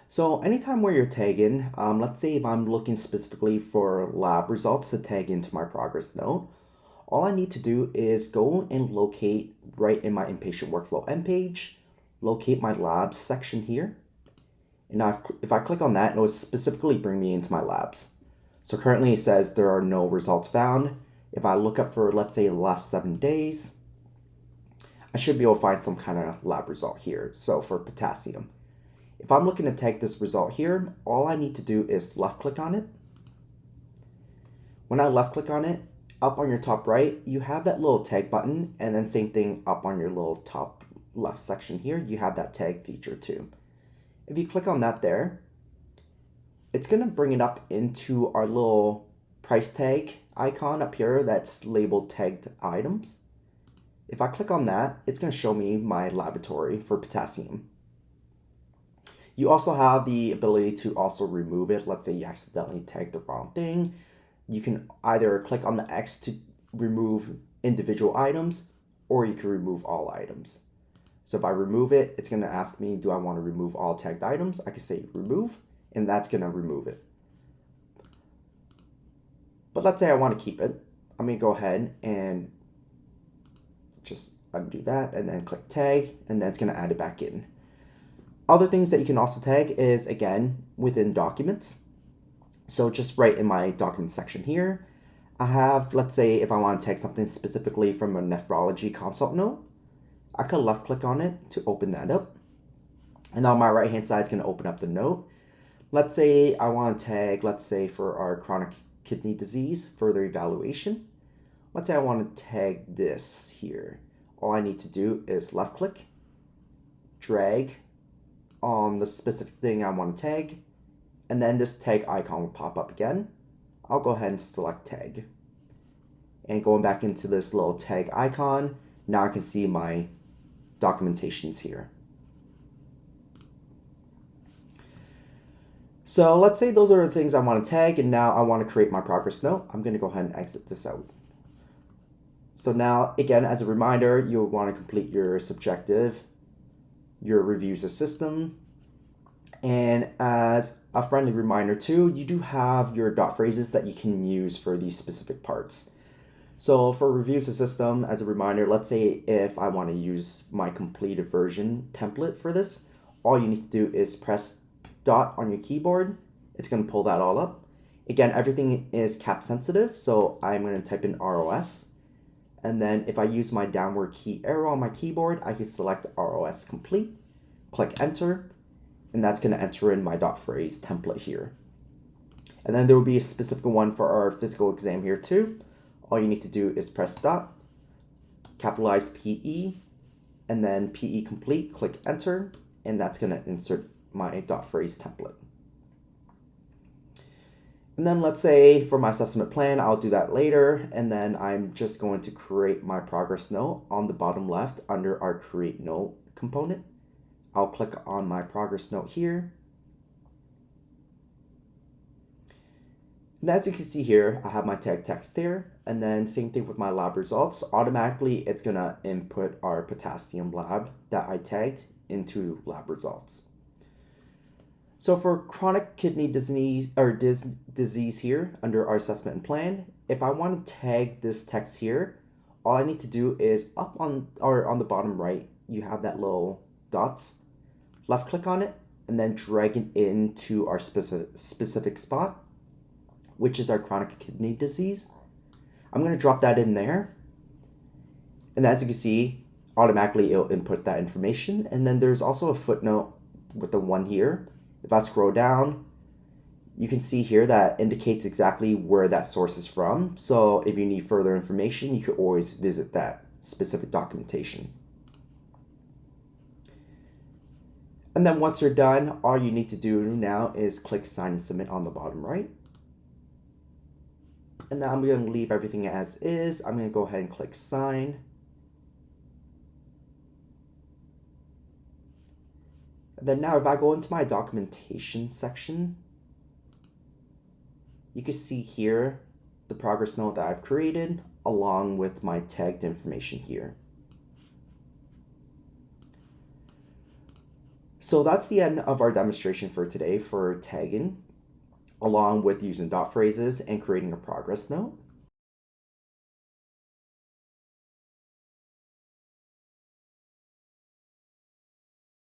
So anytime where you're tagging, let's say if I'm looking specifically for lab results to tag into my progress note, all I need to do is go and locate right in my inpatient workflow end page, locate my labs section here. And now if I click on that, it will specifically bring me into my labs. So currently it says there are no results found. If I look up for, let's say, the last 7 days, I should be able to find some kind of lab result here. So for potassium, if I'm looking to tag this result here, all I need to do is left click on it. When I left click on it, up on your top right, you have that little tag button, and then same thing up on your little top left section here, you have that tag feature too. If you click on that there, it's gonna bring it up into our little price tag icon up here that's labeled tagged items. If I click on that, it's gonna show me my laboratory for potassium. You also have the ability to also remove it. Let's say you accidentally tagged the wrong thing. You can either click on the X to remove individual items, or you can remove all items. So if I remove it, it's gonna ask me, do I wanna remove all tagged items? I can say remove, and that's gonna remove it. But let's say I wanna keep it. I'm gonna go ahead and just undo that, and then click tag, and then it's gonna add it back in. Other things that you can also tag is, again, within documents. So just right in my document section here, I have, let's say if I want to tag something specifically from a nephrology consult note, I could left click on it to open that up. And on my right hand side, it's going to open up the note. Let's say I want to tag, let's say for our chronic kidney disease, further evaluation. Let's say I want to tag this here. All I need to do is left click, drag on the specific thing I want to tag, and then this tag icon will pop up again. I'll go ahead and select tag. And going back into this little tag icon, now I can see my documentations here. So let's say those are the things I want to tag, and now I want to create my progress note. I'm going to go ahead and exit this out. So now, again, as a reminder, you'll want to complete your subjective, your reviews of system, and as a friendly reminder too, you do have your dot phrases that you can use for these specific parts. So for reviews of system, as a reminder, let's say if I want to use my completed version template for this, all you need to do is press dot on your keyboard. It's going to pull that all up. Again, everything is cap sensitive, so I'm going to type in ROS. And then if I use my downward key arrow on my keyboard, I can select ROS complete, click enter, and that's going to enter in my dot phrase template here. And then there will be a specific one for our physical exam here too. All you need to do is press dot, capitalize PE, and then PE complete, click enter, and that's going to insert my dot phrase template. And then let's say for my assessment plan, I'll do that later, and then I'm just going to create my progress note on the bottom left under our create note component. I'll click on my progress note here. And as you can see here, I have my tag text here, and then same thing with my lab results. Automatically, it's gonna input our potassium lab that I tagged into lab results. So for chronic kidney disease or disease here under our assessment and plan, if I want to tag this text here, all I need to do is up on the bottom right, you have that little dots. Left click on it and then drag it into our specific spot, which is our chronic kidney disease. I'm going to drop that in there. And as you can see, automatically it'll input that information. And then there's also a footnote with the 1 here. If I scroll down, you can see here that indicates exactly where that source is from. So if you need further information, you could always visit that specific documentation. And then once you're done, all you need to do now is click sign and submit on the bottom right. And now I'm going to leave everything as is. I'm going to go ahead and click sign. And then now if I go into my documentation section, you can see here the progress note that I've created along with my tagged information here. So that's the end of our demonstration for today for tagging, along with using dot phrases and creating a progress note.